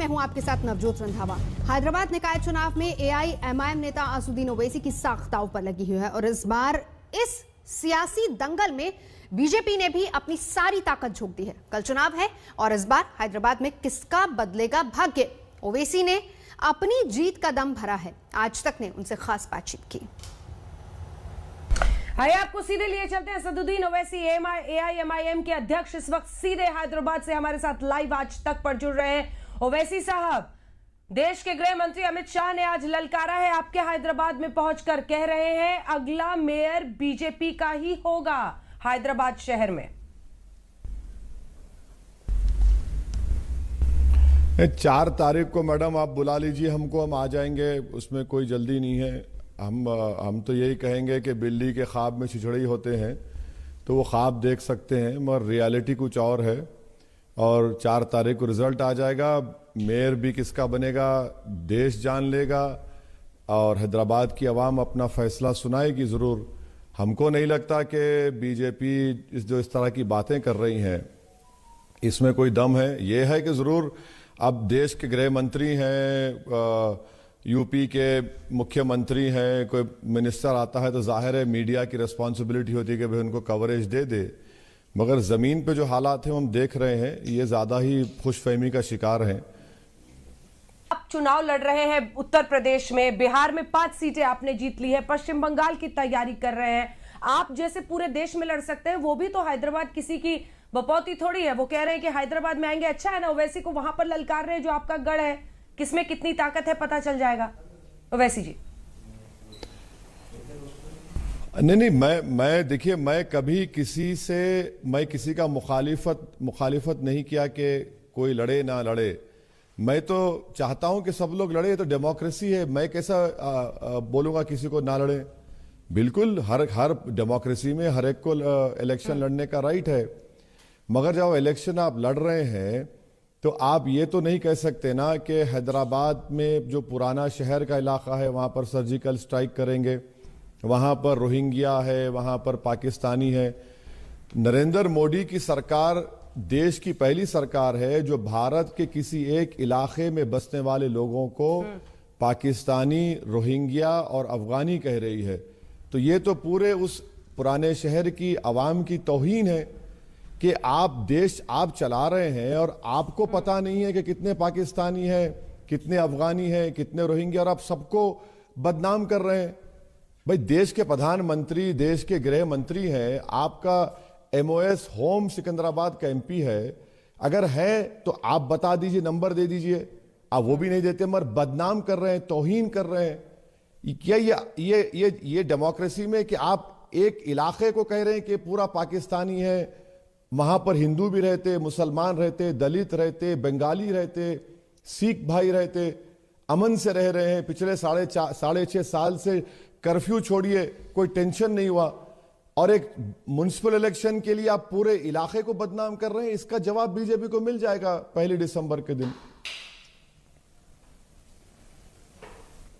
हूं आपके साथ नवजोत रंधावा। हैदराबाद निकाय चुनाव में एआईएमआईएम नेता असदुद्दीन ओवैसी की साख दांव पर लगी हुई है और इस बार इस सियासी दंगल में बीजेपी ने भी अपनी सारी ताकत झोंक दी है। कल चुनाव है और इस बार हैदराबाद में किसका बदलेगा भाग्य। ओवैसी ने अपनी जीत का दम भरा है। आज तक ने उनसे खास बातचीत की। आइए आपको सीधे लिए चलते हैं। असदुद्दीन ओवैसी एआईएमआईएम के अध्यक्ष इस वक्त सीधे हैदराबाद से हमारे साथ लाइव आज तक पर जुड़ रहे हैं। ओवैसी साहब, देश के गृह मंत्री अमित शाह ने आज ललकारा है आपके हैदराबाद में पहुंचकर, कह रहे हैं अगला मेयर बीजेपी का ही होगा हैदराबाद शहर में। 4 तारीख को मैडम आप बुला लीजिए हमको, हम आ जाएंगे, उसमें कोई जल्दी नहीं है। हम तो यही कहेंगे कि बिल्ली के ख्वाब में छिछड़ी होते हैं तो वो ख्वाब देख सकते हैं मगर रियलिटी कुछ और है। और 4 तारीख को रिजल्ट आ जाएगा, मेयर भी किसका बनेगा देश जान लेगा और हैदराबाद की आवाम अपना फैसला सुनाएगी ज़रूर। हमको नहीं लगता कि बीजेपी जो इस तरह की बातें कर रही हैं इसमें कोई दम है। ये है कि ज़रूर अब देश के गृह मंत्री हैं, यूपी के मुख्यमंत्री हैं, कोई मिनिस्टर आता है तो जाहिर है मीडिया की रिस्पॉन्सिबिलिटी होती है कि भाई उनको कवरेज दे दे, मगर ज़मीन पे जो हालात हैं हम देख रहे हैं ये ज़्यादा ही खुशफहमी का शिकार हैं। आप चुनाव लड़ रहे हैं उत्तर प्रदेश में, बिहार में 5 सीटें आपने जीत ली है, पश्चिम बंगाल की तैयारी कर रहे हैं। आप जैसे पूरे देश में लड़ सकते हैं, वो भी तो हैदराबाद किसी की बपौती थोड़ी है। वो कह रहे हैं कि हैदराबाद में आएंगे, अच्छा है ना। ओवैसी को वहां पर ललकार रहे हैं जो आपका गढ़ है, किसमें कितनी ताकत है पता चल जाएगा। ओवैसी जी नहीं, मैं देखिए, मैं कभी किसी का मुखालिफत नहीं किया कि कोई लड़े ना लड़े। मैं तो चाहता हूं कि सब लोग लड़े, तो डेमोक्रेसी है। मैं कैसा बोलूंगा किसी को ना लड़े। बिल्कुल हर डेमोक्रेसी में हर एक को इलेक्शन लड़ने का राइट है, मगर जब इलेक्शन आप लड़ रहे हैं तो आप ये तो नहीं कह सकते ना कि हैदराबाद में जो पुराना शहर का इलाका है वहाँ पर सर्जिकल स्ट्राइक करेंगे, वहाँ पर रोहिंग्या है, वहाँ पर पाकिस्तानी है। नरेंद्र मोदी की सरकार देश की पहली सरकार है जो भारत के किसी एक इलाके में बसने वाले लोगों को पाकिस्तानी, रोहिंग्या और अफगानी कह रही है। तो ये तो पूरे उस पुराने शहर की आवाम की तौहीन है कि आप चला रहे हैं और आपको पता नहीं है कि कितने पाकिस्तानी हैं, कितने अफगानी हैं, कितने रोहिंग्या, और आप सबको बदनाम कर रहे हैं। भाई देश के प्रधानमंत्री, देश के गृह मंत्री हैं, आपका एमओएस होम सिकंदराबाद का एमपी है। अगर है तो आप बता दीजिए, नंबर दे दीजिए। आप वो भी नहीं देते, मगर बदनाम कर रहे हैं, तौहीन कर रहे हैं। क्या ये डेमोक्रेसी में कि आप एक इलाके को कह रहे हैं कि पूरा पाकिस्तानी है, वहां पर हिंदू भी रहते, मुसलमान रहते, दलित रहते, बंगाली रहते, सिख भाई रहते, अमन से रह रहे हैं। पिछले 6.5 साल से कर्फ्यू छोड़िए, कोई टेंशन नहीं हुआ, और एक म्युनिसिपल इलेक्शन के लिए आप पूरे इलाके को बदनाम कर रहे हैं। इसका जवाब बीजेपी को मिल जाएगा 1 दिसंबर के दिन।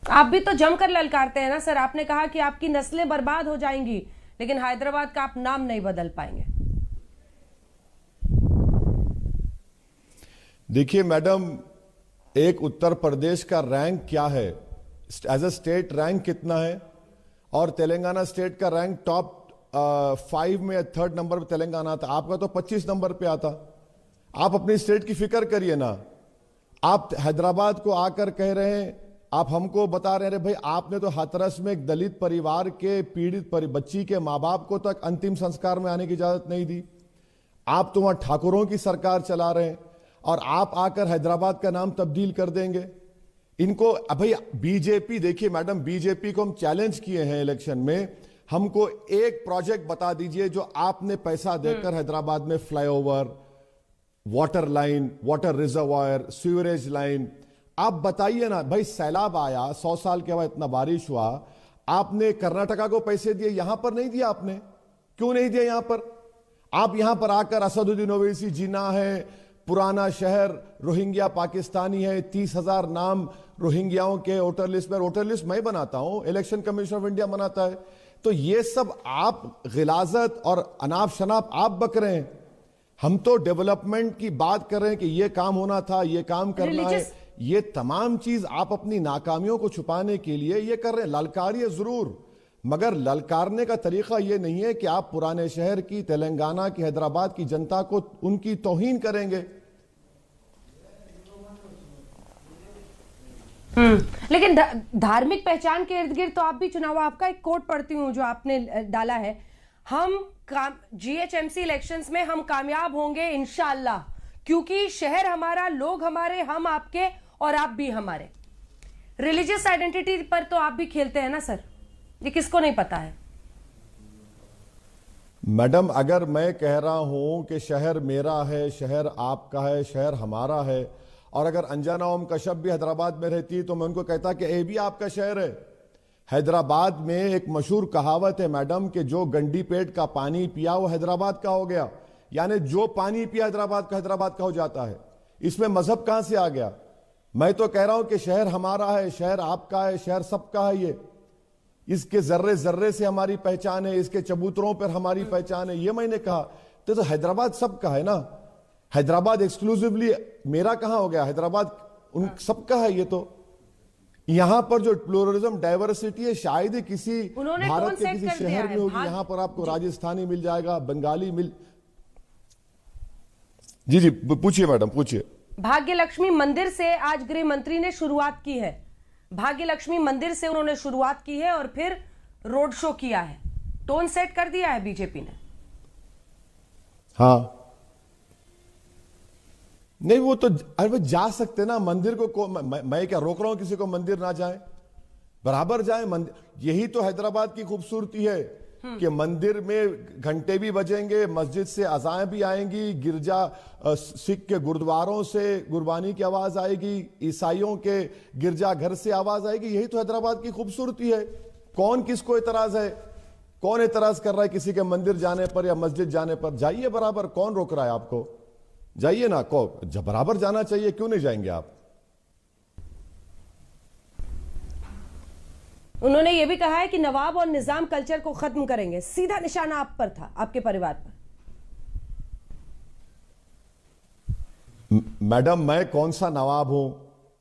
आप भी तो जमकर ललकारते हैं ना सर। आपने कहा कि आपकी नस्लें बर्बाद हो जाएंगी, लेकिन हैदराबाद का आप नाम नहीं बदल पाएंगे। देखिए मैडम, एक उत्तर प्रदेश का रैंक क्या है, एज अ स्टेट रैंक कितना है, और तेलंगाना स्टेट का रैंक टॉप 5 में 3rd नंबर पे तेलंगाना था। आपका तो 25 नंबर पे आता। आप अपनी स्टेट की फिक्र करिए ना। आप हैदराबाद को आकर कह रहे हैं, आप हमको बता रहे हैं भाई आपने तो हाथरस में एक दलित परिवार के पीड़ित बच्ची के माँ बाप को तक अंतिम संस्कार में आने की इजाजत नहीं दी। आप तो वहां ठाकुरों की सरकार चला रहे हैं और आप आकर हैदराबाद का नाम तब्दील कर देंगे। इनको भाई बीजेपी, देखिए मैडम, बीजेपी को हम चैलेंज किए हैं इलेक्शन में, हमको एक प्रोजेक्ट बता दीजिए जो आपने पैसा देकर हैदराबाद में flyover, water line, water reservoir, sewerage line, आप बताइए ना। भाई सैलाब आया, 100 साल के बाद इतना बारिश हुआ, आपने कर्नाटका को पैसे दिए, यहां पर नहीं दिया आपने। क्यों नहीं दिया यहां पर? आप यहां पर आकर असदुद्दीन ओवैसी जीना है, पुराना शहर, रोहिंग्या पाकिस्तानी है, 30,000 नाम रोहिंग्याओं के वोटर लिस्ट में। वोटर लिस्ट मैं बनाता हूं, इलेक्शन कमीशन ऑफ इंडिया बनाता है। तो ये सब आप गिलाजत और अनाप शनाप आप बक रहे हैं। हम तो डेवलपमेंट की बात कर रहे हैं कि ये काम होना था, ये काम करना है। ये तमाम चीज आप अपनी नाकामियों को छुपाने के लिए ये कर रहे हैं। ललकारिए जरूर, मगर ललकारने का तरीका ये नहीं है कि आप पुराने शहर की, तेलंगाना की, हैदराबाद की जनता को उनकी तौहीन करेंगे। लेकिन धार्मिक पहचान के इर्द गिर्द तो आप भी चुनाव, आपका एक कोट पढ़ती हूं जो आपने डाला है, हम जीएचएमसी इलेक्शंस में हम कामयाब होंगे इंशाअल्लाह, क्योंकि शहर हमारा, लोग हमारे, हम आपके और आप भी हमारे। रिलीजियस आइडेंटिटी पर तो आप भी खेलते हैं ना सर, ये किसको नहीं पता है। मैडम, अगर मैं कह रहा हूं कि शहर मेरा है, शहर आपका है, शहर हमारा है, और अगर अंजना ओम कश्यप भी हैदराबाद में रहती तो मैं उनको कहता कि ये भी आपका शहर है। हैदराबाद में एक मशहूर कहावत है मैडम कि जो गंडी पेट का पानी पिया वो हैदराबाद का हो गया, यानी जो पानी पिया हैदराबाद का हो जाता है। इसमें मजहब कहां से आ गया? मैं तो कह रहा हूं कि शहर हमारा है, शहर आपका है, शहर सबका है। ये इसके जर्रे जर्रे से हमारी पहचान है, इसके चबूतरों पर हमारी पहचान है। ये मैंने कहा तो हैदराबाद सबका है ना। हैदराबाद एक्सक्लूसिवली मेरा कहां हो गया? हैदराबाद उन सबका है। ये तो यहां पर जो प्लूरलिज्म, डाइवर्सिटी है, शायद ही किसी भारत के किसी शहर में होगी। यहां पर आपको राजस्थानी मिल जाएगा, बंगाली मिल। जी पूछिए मैडम, पूछिए। भाग्य लक्ष्मी मंदिर से आज गृह मंत्री ने शुरुआत की है। भाग्य लक्ष्मी मंदिर से उन्होंने शुरुआत की है और फिर रोड शो किया है। टोन सेट कर दिया है बीजेपी ने। हाँ, नहीं वो तो अरे जा सकते ना मंदिर को मैं क्या रोक रहा हूं किसी को मंदिर ना जाए? बराबर जाए मंदिर। यही तो हैदराबाद की खूबसूरती है कि मंदिर में घंटे भी बजेंगे, मस्जिद से अज़ाएं भी आएंगी, गिरजा सिख के गुरुद्वारों से गुरबानी की आवाज आएगी, ईसाइयों के गिरजा घर से आवाज आएगी। यही तो हैदराबाद की खूबसूरती है। कौन किसको एतराज है? कौन एतराज कर रहा है किसी के मंदिर जाने पर या मस्जिद जाने पर? जाइए बराबर, कौन रोक रहा है आपको? जाइए ना, जब बराबर जाना चाहिए, क्यों नहीं जाएंगे आप? उन्होंने यह भी कहा है कि नवाब और निजाम कल्चर को खत्म करेंगे। सीधा निशाना आप पर था, आपके परिवार पर। मैडम, मैं कौन सा नवाब हूं?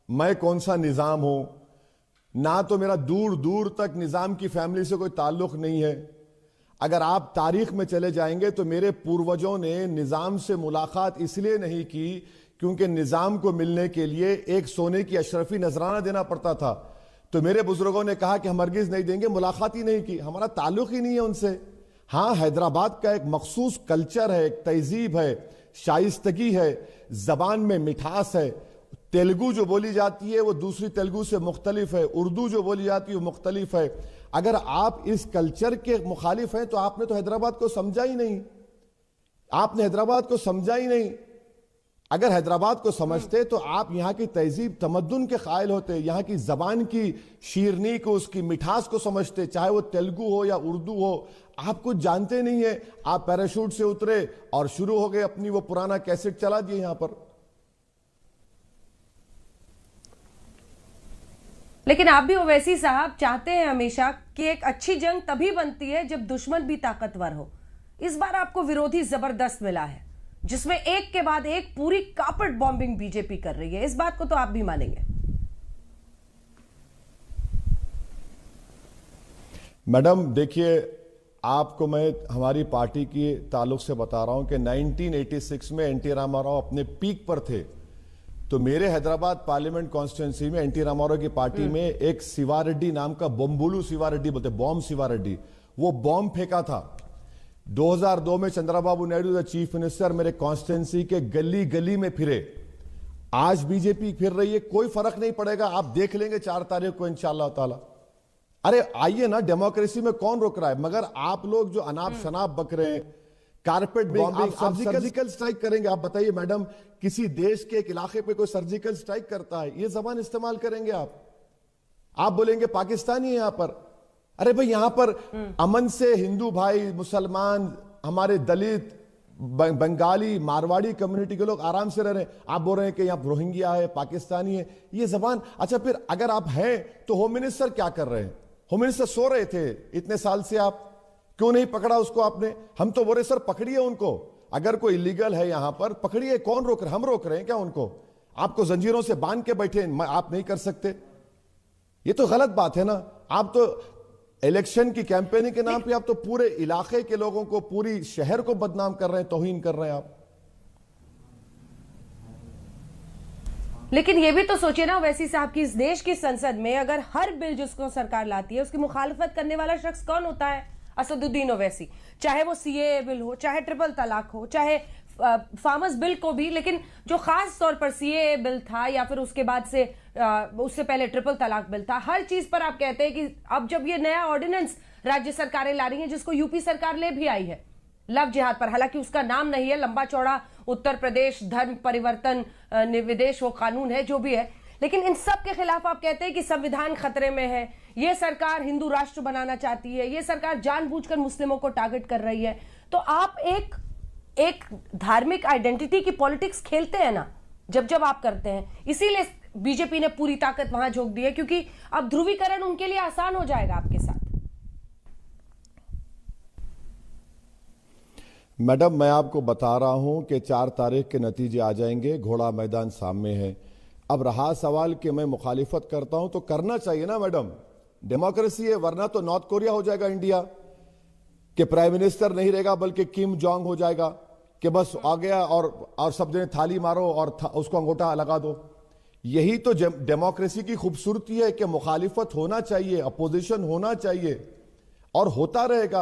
मैं कौन सा निजाम हूं? ना तो मेरा दूर दूर तक निजाम की फैमिली से कोई ताल्लुक नहीं है। अगर आप तारीख में चले जाएंगे तो मेरे पूर्वजों ने निजाम से मुलाकात इसलिए नहीं की क्योंकि निजाम को मिलने के लिए एक सोने की अशरफी नजराना देना पड़ता था। तो मेरे बुजुर्गों ने कहा कि हम हरगिज नहीं देंगे, मुलाकात ही नहीं की। हमारा ताल्लुक ही नहीं है उनसे। हाँ, हैदराबाद का एक मखसूस कल्चर है, एक तहजीब है, शाइस्तगी है, जबान में मिठास है। तेलुगु जो बोली जाती है वो दूसरी तेलुगु से मुख्तलिफ है, उर्दू जो बोली जाती है वो मुख्तलिफ है। अगर आप इस कल्चर के मुखालिफ हैं तो आपने तो हैदराबाद को समझा ही नहीं। आपने हैदराबाद को समझा ही नहीं। अगर हैदराबाद को समझते तो आप यहां की तहजीब तमद्दुन के कायल होते, यहां की जबान की शीरनी को, उसकी मिठास को समझते, चाहे वो तेलुगु हो या उर्दू हो। आप कुछ जानते नहीं है। आप पैराशूट से उतरे और शुरू हो गए अपनी वो पुराना कैसेट चला दिए यहां पर। लेकिन आप भी ओवैसी साहब चाहते हैं हमेशा कि एक अच्छी जंग तभी बनती है जब दुश्मन भी ताकतवर हो। इस बार आपको विरोधी जबरदस्त मिला है जिसमें एक के बाद एक पूरी कार्पेट बॉम्बिंग बीजेपी कर रही है। इस बात को तो आप भी मानेंगे। मैडम देखिए, आपको मैं हमारी पार्टी के ताल्लुक से बता रहा हूं कि 1986 में एनटी रामाराव अपने पीक पर थे। तो मेरे हैदराबाद पार्लियामेंट कॉन्स्टिट्यूंसी में एनटी रामाराव की पार्टी में एक शिवारेड्डी नाम का, बॉम्बुलू शिवारेड्डी बोलते, बॉम्ब शिवारेड्डी, वो बॉम्ब फेंका था। 2002 में Chandrababu Naidu the chief minister मेरे कॉन्स्टिट्यूंसी के गली गली में फिरे। आज बीजेपी फिर रही है, कोई फर्क नहीं पड़ेगा। आप देख लेंगे 4 तारीख को इंशाअल्लाह ताला। अरे आइए ना, डेमोक्रेसी में कौन रोक रहा है? मगर आप लोग जो अनाप शनाप बक रहे हैं, कारपेट बॉम्बिंग, आप सर्जिकल स्ट्राइक करेंगे। आप बताइए मैडम, किसी देश के एक इलाके पे कोई सर्जिकल स्ट्राइक करता है? ये जबान इस्तेमाल करेंगे आप बोलेंगे पाकिस्तानी है यहां पर। अरे भाई, यहां पर अमन से हिंदू भाई, मुसलमान, हमारे दलित, बंगाली, मारवाड़ी कम्युनिटी के लोग आराम से रह रहे हैं। आप बोल रहे हैं कि यहां रोहिंग्या है, पाकिस्तानी है। ये जबान, अच्छा फिर अगर आप हैं तो होम मिनिस्टर क्या कर रहे हैं? होम मिनिस्टर सो रहे थे इतने साल से, आप क्यों नहीं पकड़ा उसको आपने? हम तो बोले सर पकड़िए उनको। अगर कोई इलीगल है यहां पर पकड़िए, कौन रोक रहे? हम रोक रहे हैं क्या उनको? आपको जंजीरों से बांध के बैठे आप नहीं कर सकते? ये तो गलत बात है ना। आप तो इलेक्शन की कैंपेनिंग के नाम पे आप तो पूरे इलाके के लोगों को, पूरी शहर को बदनाम कर रहे हैं, तौहीन कर रहे हैं आप। लेकिन ये भी तो सोचिए ना वैसी साहब की इस देश की संसद में अगर हर बिल जिसको सरकार लाती है उसकी मुखालफत करने वाला शख्स कौन होता है? असदुद्दीन ओवैसी। चाहे वो सीएए बिल हो, चाहे ट्रिपल तलाक हो, चाहे फार्मर्स बिल को भी, लेकिन जो खास तौर पर सीएए बिल था या फिर उसके बाद से उससे पहले ट्रिपल तलाक बिल था, हर चीज पर आप कहते हैं कि अब जब ये नया ऑर्डिनेंस राज्य सरकारें ला रही हैं जिसको यूपी सरकार ले भी आई है लव जिहाद पर, हालांकि उसका नाम नहीं है, लंबा चौड़ा उत्तर प्रदेश धर्म परिवर्तन विदेश वो कानून है जो भी है, लेकिन इन सब के खिलाफ आप कहते हैं कि संविधान खतरे में है, ये सरकार हिंदू राष्ट्र बनाना चाहती है, ये सरकार जानबूझकर मुस्लिमों को टारगेट कर रही है। तो आप एक धार्मिक आइडेंटिटी की पॉलिटिक्स खेलते हैं ना जब आप करते हैं, इसीलिए बीजेपी ने पूरी ताकत वहां झोंक दी है, क्योंकि अब ध्रुवीकरण उनके लिए आसान हो जाएगा आपके साथ। मैडम, मैं आपको बता रहा हूं कि 4 तारीख के नतीजे आ जाएंगे, घोड़ा मैदान सामने है। अब रहा सवाल कि मैं मुखालिफत करता हूं तो करना चाहिए ना मैडम, डेमोक्रेसी है, वरना तो नॉर्थ कोरिया हो जाएगा इंडिया, कि प्राइम मिनिस्टर नहीं रहेगा बल्कि किम जोंग हो जाएगा, कि बस आ गया और सब जने थाली मारो और उसको अंगूठा लगा दो। यही तो डेमोक्रेसी की खूबसूरती है कि मुखालिफत होना चाहिए, अपोजिशन होना चाहिए और होता रहेगा।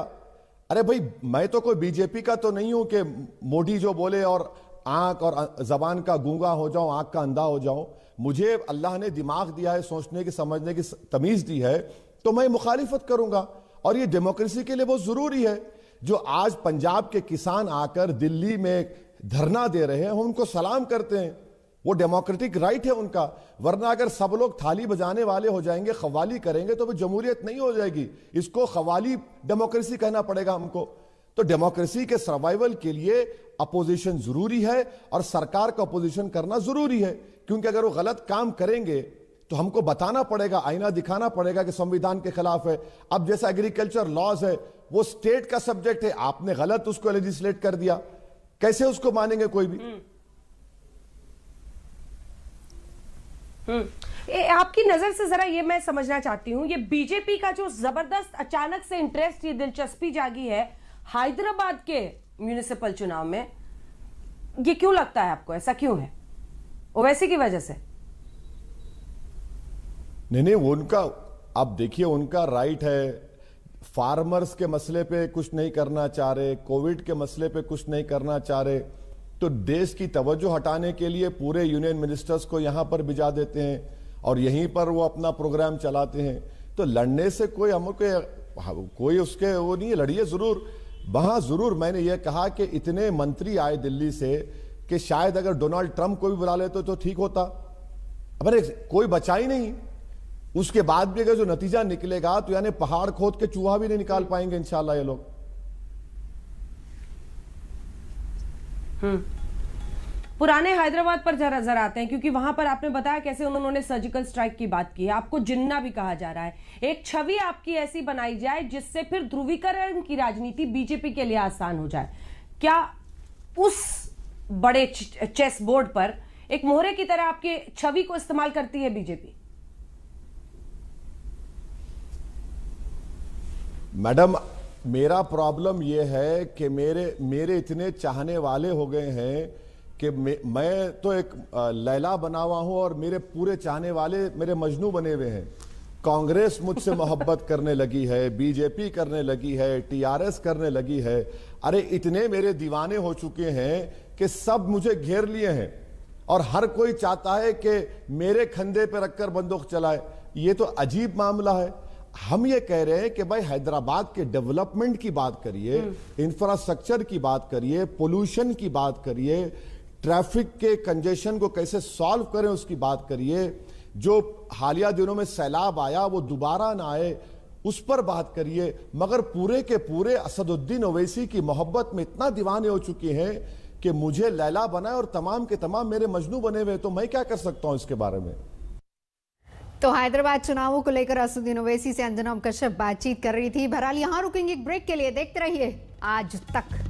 अरे भाई, मैं तो कोई बीजेपी का तो नहीं हूं कि मोदी जो बोले और आंख और जबान का गूंगा हो जाऊं, आंख का अंधा हो जाऊं। मुझे अल्लाह ने दिमाग दिया है, सोचने की समझने की तमीज दी है, तो मैं मुखालिफत करूंगा और ये डेमोक्रेसी के लिए बहुत जरूरी है। जो आज पंजाब के किसान आकर दिल्ली में धरना दे रहे हैं, हम उनको सलाम करते हैं, वो डेमोक्रेटिक राइट है उनका। वरना अगर सब लोग थाली बजाने वाले हो जाएंगे, खवाली करेंगे, तो वो जमहूरियत नहीं हो जाएगी, इसको खवाली डेमोक्रेसी कहना पड़ेगा हमको। तो डेमोक्रेसी के सर्वाइवल के लिए अपोजिशन जरूरी है और सरकार का अपोजिशन करना जरूरी है, क्योंकि अगर वो गलत काम करेंगे तो हमको बताना पड़ेगा, आईना दिखाना पड़ेगा कि संविधान के खिलाफ है। अब जैसा एग्रीकल्चर लॉज है, वो स्टेट का सब्जेक्ट है, आपने गलत उसको लेजिस्लेट कर दिया, कैसे उसको मानेंगे कोई भी? आपकी नजर से जरा ये मैं समझना चाहती हूं, ये बीजेपी का जो जबरदस्त अचानक से इंटरेस्ट, ये दिलचस्पी जागी है हैदराबाद के म्युनिसिपल चुनाव में, ये क्यों लगता है आपको? ऐसा क्यों है? ओवैसी की वजह से? नहीं, उनका, अब देखिए, उनका राइट है। फार्मर्स के मसले पे कुछ नहीं करना चाह रहे, कोविड के मसले पे कुछ नहीं करना चाह रहे, तो देश की तवज्जो हटाने के लिए पूरे यूनियन मिनिस्टर्स को यहां पर भिजा देते हैं और यहीं पर वो अपना प्रोग्राम चलाते हैं। तो लड़ने से कोई उसके वो नहीं है, लड़िए जरूर। वहां जरूर मैंने ये कहा कि इतने मंत्री आए दिल्ली से कि शायद अगर डोनाल्ड ट्रंप को भी बुला लेते तो ठीक होता। अब कोई बचा ही नहीं। उसके बाद भी अगर जो नतीजा निकलेगा तो यानी पहाड़ खोद के चूहा भी नहीं निकाल पाएंगे इंशाल्लाह ये लोग। पुराने हैदराबाद पर जरा आते हैं, क्योंकि वहां पर आपने बताया कैसे उन्होंने सर्जिकल स्ट्राइक की बात की है, आपको जिन्ना भी कहा जा रहा है। एक छवि आपकी ऐसी बनाई जाए जिससे फिर ध्रुवीकरण की राजनीति बीजेपी के लिए आसान हो जाए। क्या उस बड़े चेस बोर्ड पर एक मोहरे की तरह आपके छवि को इस्तेमाल करती है बीजेपी? मैडम, मेरा प्रॉब्लम यह है कि मेरे इतने चाहने वाले हो गए हैं कि मैं तो एक लैला बना हुआ हूं और मेरे पूरे चाहने वाले मेरे मजनू बने हुए हैं। कांग्रेस मुझसे मोहब्बत करने लगी है, बीजेपी करने लगी है, टीआरएस करने लगी है। अरे इतने मेरे दीवाने हो चुके हैं कि सब मुझे घेर लिए हैं और हर कोई चाहता है कि मेरे कंधे पे रखकर बंदूक चलाए। ये तो अजीब मामला है। हम ये कह रहे हैं कि भाई हैदराबाद के डेवलपमेंट की बात करिए, इंफ्रास्ट्रक्चर की बात करिए, पोल्यूशन की बात करिए, ट्रैफिक के कंजेशन को कैसे सॉल्व करें उसकी बात करिए, जो हालिया दिनों में सैलाब आया वो दोबारा ना आए उस पर बात करिए। मगर पूरे के पूरे असदुद्दीन ओवैसी की मोहब्बत में इतना दीवाने हो चुके हैं कि मुझे लैला बनाए और तमाम के तमाम मेरे मजनू बने हुए। तो मैं क्या कर सकता हूं इसके बारे में? तो हैदराबाद चुनावों को लेकर असदुद्दीन ओवैसी से अंजना कश्यप बातचीत कर रही थी। बहरहाल यहां रुकेंगे एक ब्रेक के लिए। देखते रहिए आज तक।